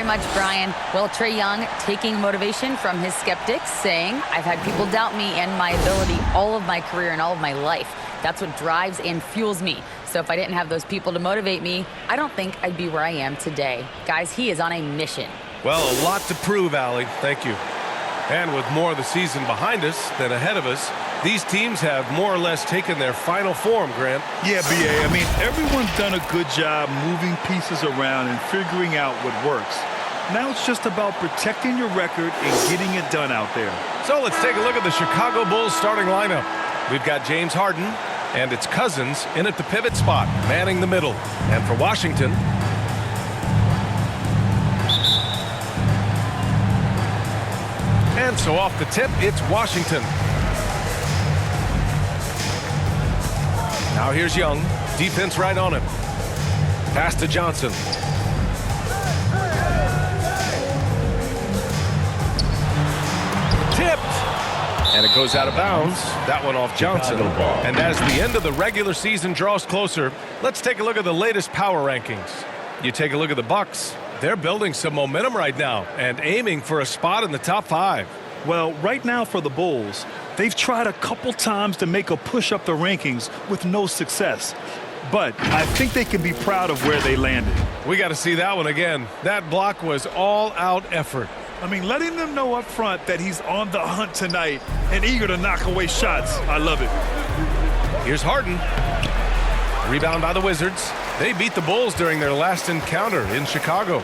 much, Brian. Well, Trae Young taking motivation from his skeptics, saying, I've had people doubt me and my ability all of my career and all of my life. That's what drives and fuels me. So if I didn't have those people to motivate me, I don't think I'd be where I am today. Guys, he is on a mission. Well, a lot to prove, Allie. Thank you. And with more of the season behind us than ahead of us, these teams have more or less taken their final form, Grant. Yeah, B.A. I mean, everyone's done a good job moving pieces around and figuring out what works. Now it's just about protecting your record and getting it done out there. So let's take a look at the Chicago Bulls starting lineup. We've got James Harden, and it's Cousins in at the pivot spot, manning the middle. And for Washington, and so off the tip, it's Washington. Now here's Young. Defense right on him. Pass to Johnson. Tipped. And it goes out of bounds. That one off Johnson. And as the end of the regular season draws closer, let's take a look at the latest power rankings. You take a look at the Bucks. They're building some momentum right now and aiming for a spot in the top 5. Well, right now for the Bulls, they've tried a couple times to make a push up the rankings with no success. But I think they can be proud of where they landed. We got to see that one again. That block was all-out effort. I mean, letting them know up front that he's on the hunt tonight and eager to knock away shots. I love it. Here's Harden. Rebound by the Wizards. They beat the Bulls during their last encounter in Chicago.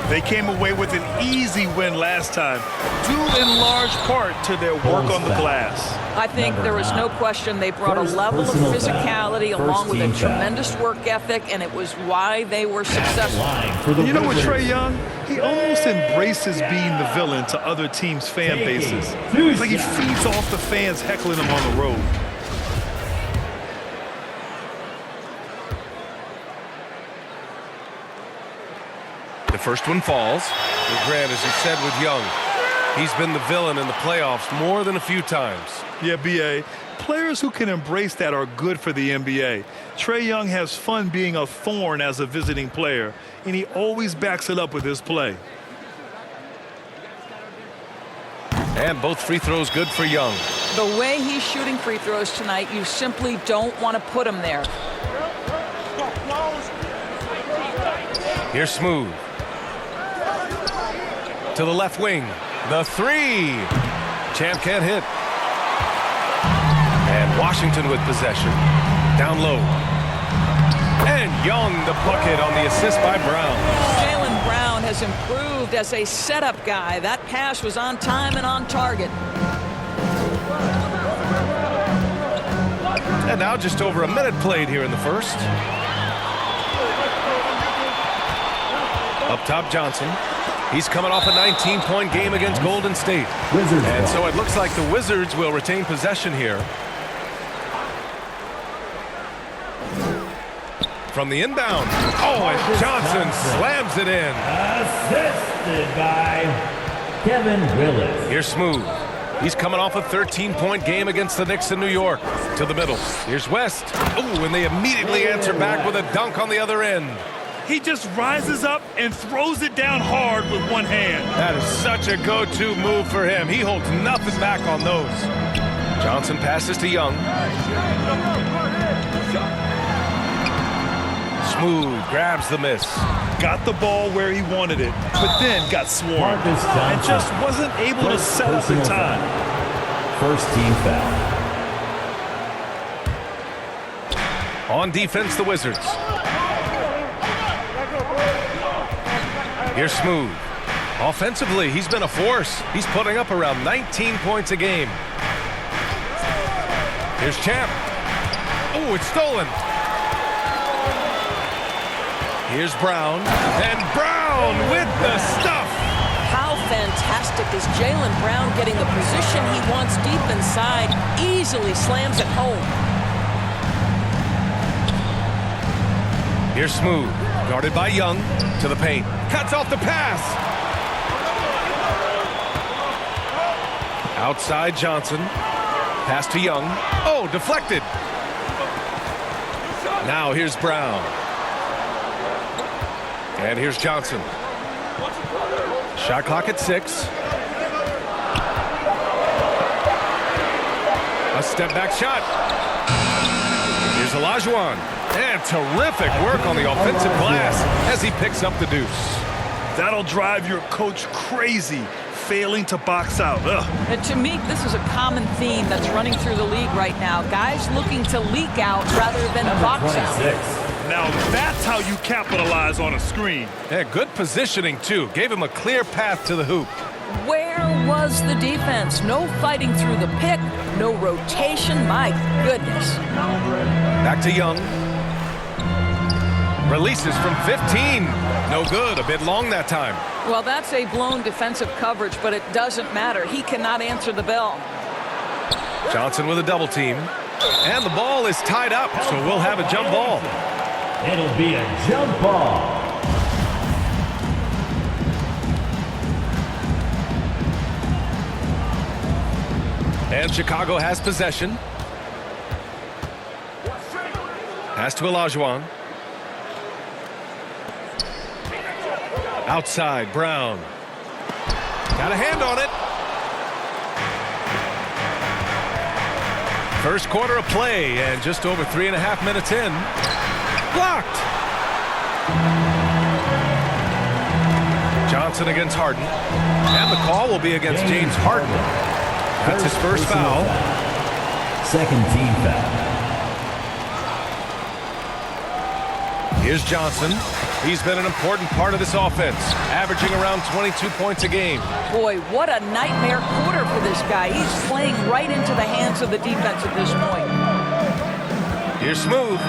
They came away with an easy win last time, due in large part to their work on the glass. I think there was no question they brought a level of physicality along with a tremendous work ethic, and it was why they were successful. You know what, Trae Young? He almost embraces being the villain to other teams' fan bases. It's like he feeds off the fans heckling him on the road. The first one falls. With Grant, as you said with Young, he's been the villain in the playoffs more than a few times. Yeah, B.A. Players who can embrace that are good for the NBA. Trae Young has fun being a thorn as a visiting player, and he always backs it up with his play. And both free throws good for Young. The way he's shooting free throws tonight, you simply don't want to put him there. Here's Smooth. To the left wing. The three. Champ can't hit. And Washington with possession. Down low. And Young the bucket on the assist by Brown. Jaylen Brown has improved as a setup guy. That pass was on time and on target. And now just over a minute played here in the first. Up top, Johnson. He's coming off a 19-point game against Golden State. And so it looks like the Wizards will retain possession here. From the inbound. Oh, and Johnson slams it in. Assisted by Kevin Willis. Here's Smooth. He's coming off a 13-point game against the Knicks in New York. To the middle. Here's West. Oh, and they immediately answer back with a dunk on the other end. He just rises up and throws it down hard with one hand. That is such a go-to move for him. He holds nothing back on those. Johnson passes to Young. Smooth grabs the miss. Got the ball where he wanted it, but then got swarmed and just wasn't able to set up in time. First team foul. On defense, the Wizards. Here's Smooth. Offensively, he's been a force. He's putting up around 19 points a game. Here's Champ. Oh, it's stolen. Here's Brown. And Brown with the stuff. How fantastic is Jaylen Brown getting the position he wants deep inside, easily slams it home. Here's Smooth. Guarded by Young. To the paint. Cuts off the pass. Outside Johnson. Pass to Young. Oh, deflected. Now here's Brown. And here's Johnson. Shot clock at 6. A step back shot. Here's Olajuwon. And terrific work on the offensive glass as he picks up the deuce. That'll drive your coach crazy, failing to box out. Ugh. And to me, this is a common theme that's running through the league right now. Guys looking to leak out rather than box out. 26. Now that's how you capitalize on a screen. Yeah, good positioning, too. Gave him a clear path to the hoop. Where was the defense? No fighting through the pick, no rotation. My goodness. Back to Young. Releases from 15. No good. A bit long that time. Well, that's a blown defensive coverage, but it doesn't matter. He cannot answer the bell. Johnson with a double team. And the ball is tied up, so we'll have a jump ball. It'll be a jump ball. And Chicago has possession. Pass to Olajuwon. Outside, Brown. Got a hand on it. First quarter of play, and just over 3.5 minutes in. Blocked. Johnson against Harden. And the call will be against James Harden. That's his first foul. Second team foul. Here's Johnson. He's been an important part of this offense, averaging around 22 points a game. Boy, what a nightmare quarter for this guy. He's playing right into the hands of the defense at this point. Here's Smooth.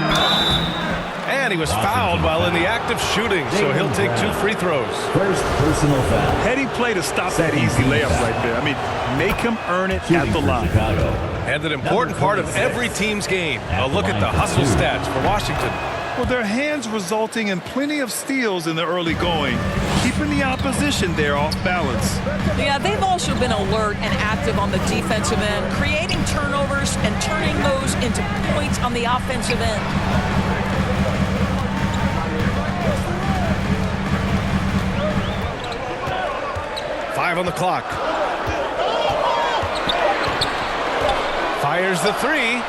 And he was fouled while in the act of shooting, so he'll take 2 free throws. First personal foul. Heady play to stop that easy layup right there. I mean, make him earn it at the line. Chicago. And an important part of every team's game. A look at the hustle stats for Washington. Well, their hands resulting in plenty of steals in the early going, keeping the opposition there off balance. Yeah, they've also been alert and active on the defensive end, creating turnovers and turning those into points on the offensive end. Five on the clock. Fires the 3.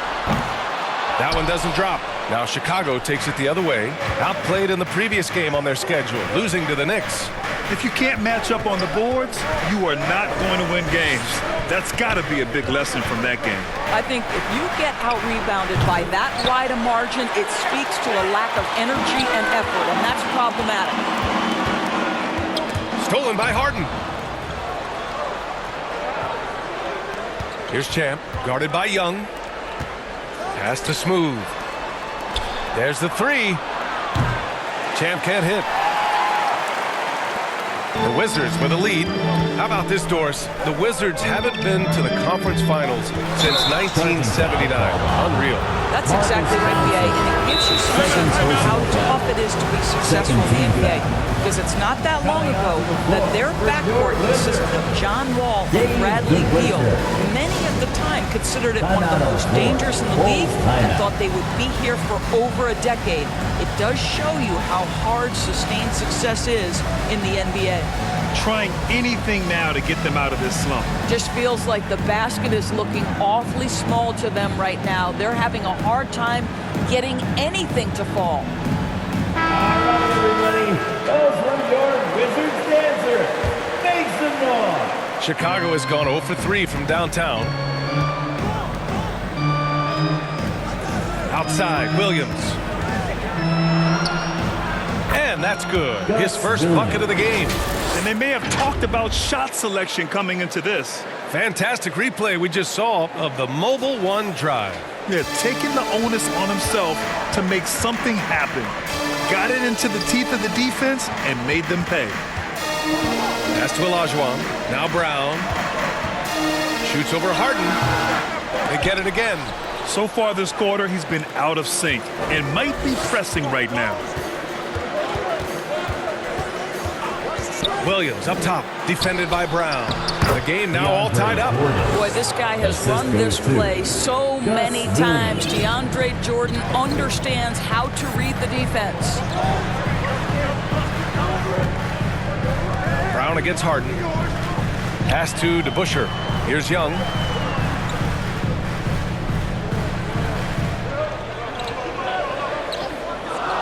That one doesn't drop. Now Chicago takes it the other way. Outplayed in the previous game on their schedule, losing to the Knicks. If you can't match up on the boards, you are not going to win games. That's got to be a big lesson from that game. I think if you get out-rebounded by that wide a margin, it speaks to a lack of energy and effort, and that's problematic. Stolen by Harden. Here's Champ, guarded by Young. Pass to Smooth. There's the 3. Champ can't hit. The Wizards with a lead. How about this, Doris? The Wizards haven't been to the conference finals since 1979. Unreal. That's exactly right, NBA, and it gives you some sense of how tough it is to be successful in the NBA. Because it's not that long ago that their backcourt consisted of John Wall and Bradley Beal. Many at the time considered it one of the most dangerous in the league and thought they would be here for over a decade. It does show you how hard sustained success is in the NBA. Trying anything now to get them out of this slump. Just feels like the basket is looking awfully small to them right now. They're having a hard time getting anything to fall. All right, everybody. Those were your Wizards dancers. Make some noise. Chicago has gone 0 for 3 from downtown. Outside, Williams. And that's good. His first bucket of the game. And they may have talked about shot selection coming into this. Fantastic replay we just saw of the Mobile One drive. Yeah, taking the onus on himself to make something happen. Got it into the teeth of the defense and made them pay. Pass to Olajuwon. Now Brown. Shoots over Harden. They get it again. So far this quarter, he's been out of sync and might be pressing right now. Williams up top, defended by Brown. The game now all tied up. Boy, this guy has run this play so many times. DeAndre Jordan understands how to read the defense. Brown against Harden. Pass to DeBusschere. Here's Young.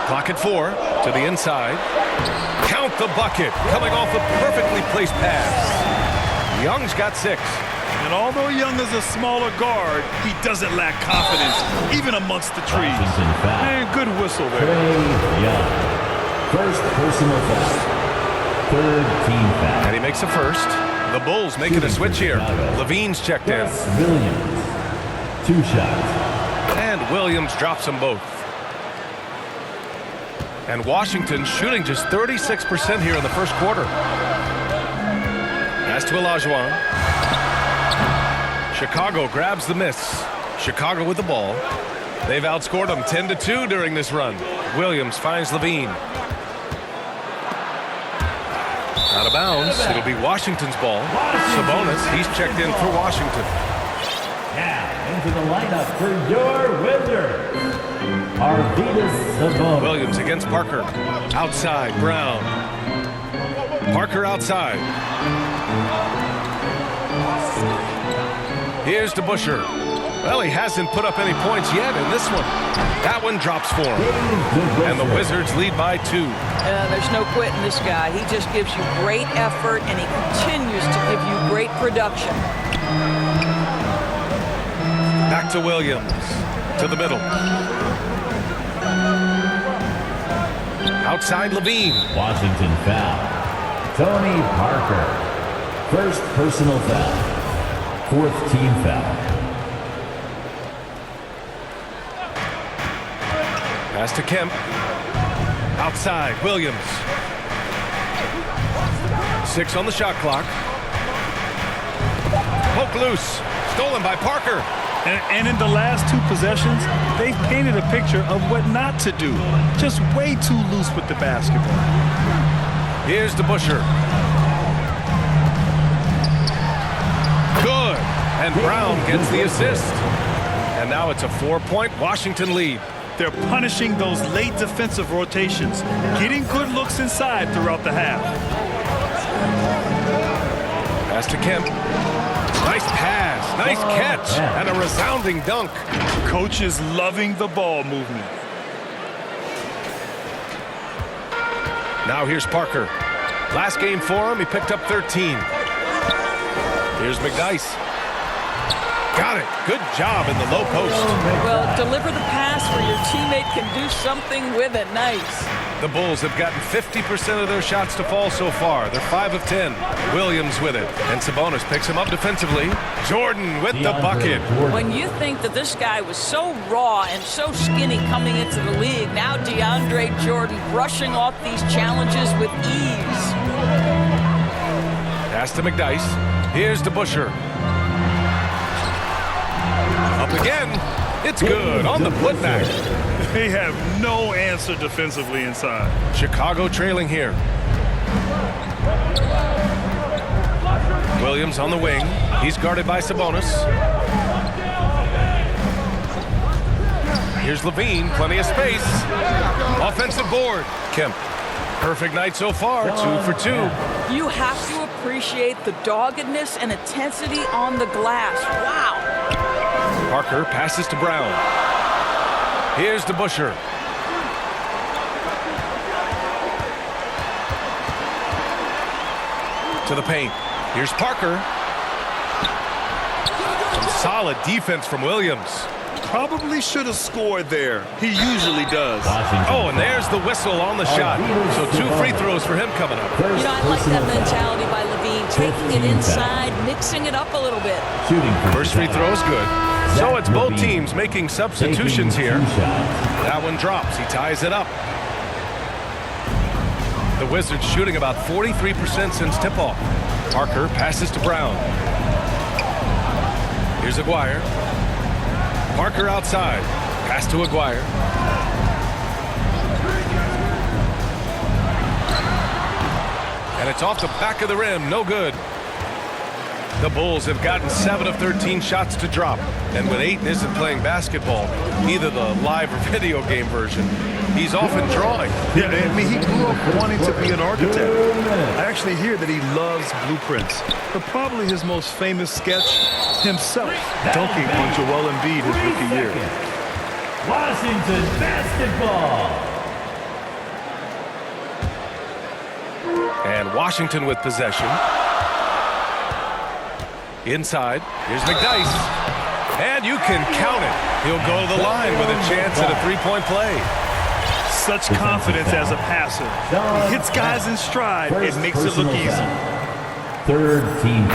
Clock at 4 to the inside. Count the bucket. Coming off a perfectly placed pass. Young's got 6. And although Young is a smaller guard, he doesn't lack confidence, even amongst the trees. And good whistle there. Trae Young. First personal foul. Third team foul. And he makes a first. The Bulls making a switch here. Levine's checked in. Gus Williams. 2 shots. And Williams drops them both. And Washington shooting just 36% here in the first quarter. Pass to Olajuwon. Chicago grabs the miss. Chicago with the ball. They've outscored them 10-2 during this run. Williams finds Levine. Out of bounds. It'll be Washington's ball. Sabonis, he's checked in for Washington. Now into the lineup for your Wizards, Arvydas Sabonis. Williams against Parker. Outside, Brown. Parker outside. Here's DeBusschere. Well, he hasn't put up any points yet in this one. That one drops for him. And the Wizards lead by 2. There's no quitting this guy. He just gives you great effort, and he continues to give you great production. Back to Williams. To the middle. Outside Levine. Washington foul. Tony Parker. First personal foul. 4th team foul. Pass to Kemp. Outside, Williams. 6 on the shot clock. Poke loose. Stolen by Parker. And in the last 2 possessions, they've painted a picture of what not to do. Just way too loose with the basketball. Here's DeBusschere. Good. And Brown gets the assist. And now it's a 4-point Washington lead. They're punishing those late defensive rotations, getting good looks inside throughout the half. Pass to Kemp. Nice pass, nice catch, and a resounding dunk. Coach is loving the ball movement. Now here's Parker. Last game for him, he picked up 13. Here's McDyess. Got it. Good job in the low post. Well, deliver the pass where your teammate can do something with it. Nice. The Bulls have gotten 50% of their shots to fall so far. They're 5 of 10. Williams with it. And Sabonis picks him up defensively. Jordan with the bucket. When you think that this guy was so raw and so skinny coming into the league, now DeAndre Jordan brushing off these challenges with ease. Pass to McDyess. Here's DeBusschere. Up again. It's good on the putback. They have no answer defensively inside. Chicago trailing here. Williams on the wing. He's guarded by Sabonis. Here's Levine. Plenty of space. Offensive board. Kemp. Perfect night so far. 2 for 2. You have to appreciate the doggedness and intensity on the glass. Wow. Parker passes to Brown. Here's DeBusschere. To the paint. Here's Parker. Some solid defense from Williams. Probably should have scored there. He usually does. Oh, and there's the whistle on the shot. So 2 free throws for him coming up. You know, I like that mentality by Levine, taking it inside, mixing it up a little bit. First free throw is good. So it's both teams making substitutions here. That one drops. He ties it up. The Wizards shooting about 43% since tip-off. Parker passes to Brown. Here's Aguirre. Parker outside. Pass to Aguirre. And it's off the back of the rim. No good. The Bulls have gotten 7 of 13 shots to drop. And when Ayton isn't playing basketball, either the live or video game version, he's often drawing. Yeah, I mean, he grew up wanting to be an architect. I actually hear that he loves blueprints. But probably his most famous sketch, himself dunking on Joel Embiid his rookie year. Washington basketball. And Washington with possession. Inside, here's McDyess. And you can count it. He'll go to the line with a chance at a three-point play. Such confidence as a passer. He hits guys in stride. It makes it look easy. Third team.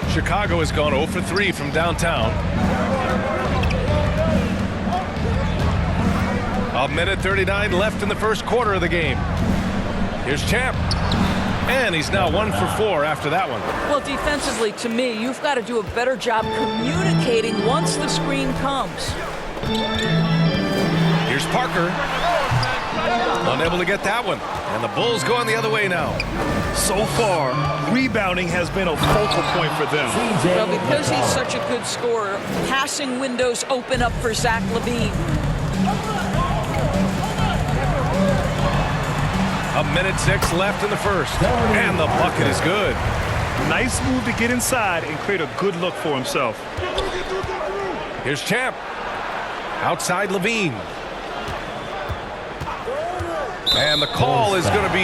Chicago has gone 0 for 3 from downtown. A minute 39 left in the first quarter of the game. Here's Champ. And he's now 1 for 4 after that one. Well, defensively, to me, you've got to do a better job communicating once the screen comes. Here's Parker. Unable to get that one. And the Bulls going the other way now. So far, rebounding has been a focal point for them. Well, because he's such a good scorer, passing windows open up for Zach LaVine. A minute 6 left in the first. And the bucket is good. Nice move to get inside and create a good look for himself. Here's Champ. Outside Levine. And the call is going to be,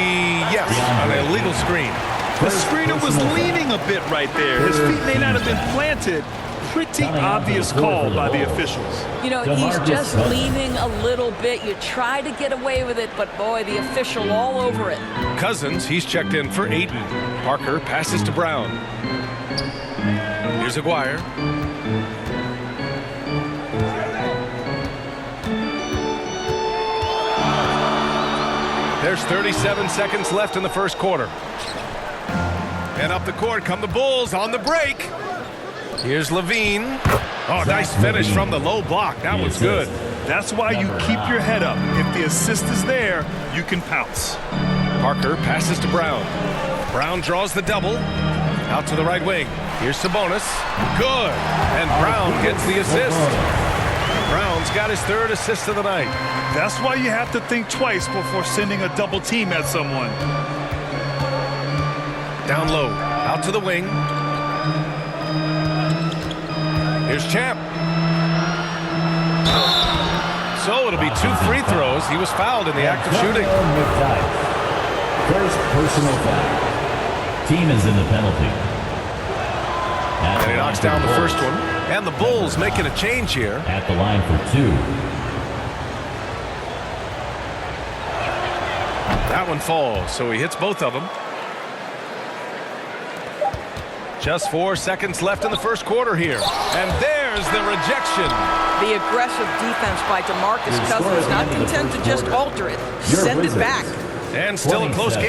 yes, an illegal screen. The screener was leaning a bit right there. His feet may not have been planted. Pretty obvious call by the officials. You know, he's just leaning a little bit. You try to get away with it, but boy, the official all over it. Cousins, he's checked in for Ayton. Parker passes to Brown. Here's Aguirre. There's 37 seconds left in the first quarter. And up the court come the Bulls on the break. Here's Levine. Oh, nice finish from the low block. That one's good. That's why you keep your head up. If the assist is there, you can pounce. Parker passes to Brown. Brown draws the double. Out to the right wing. Here's Sabonis. Good. And Brown gets the assist. Brown's got his third assist of the night. That's why you have to think twice before sending a double team at someone. Down low. Out to the wing. Here's Champ. So it'll be 2 free throws. He was fouled in the act of shooting. First personal foul. Team is in the penalty. And he knocks down the first one. And the Bulls making a change here. At the line for 2. That one falls, so he hits both of them. Just 4 seconds left in the first quarter here. And there's the rejection. The aggressive defense by DeMarcus Cousins, not content to just alter it. Send it back. And still a close game.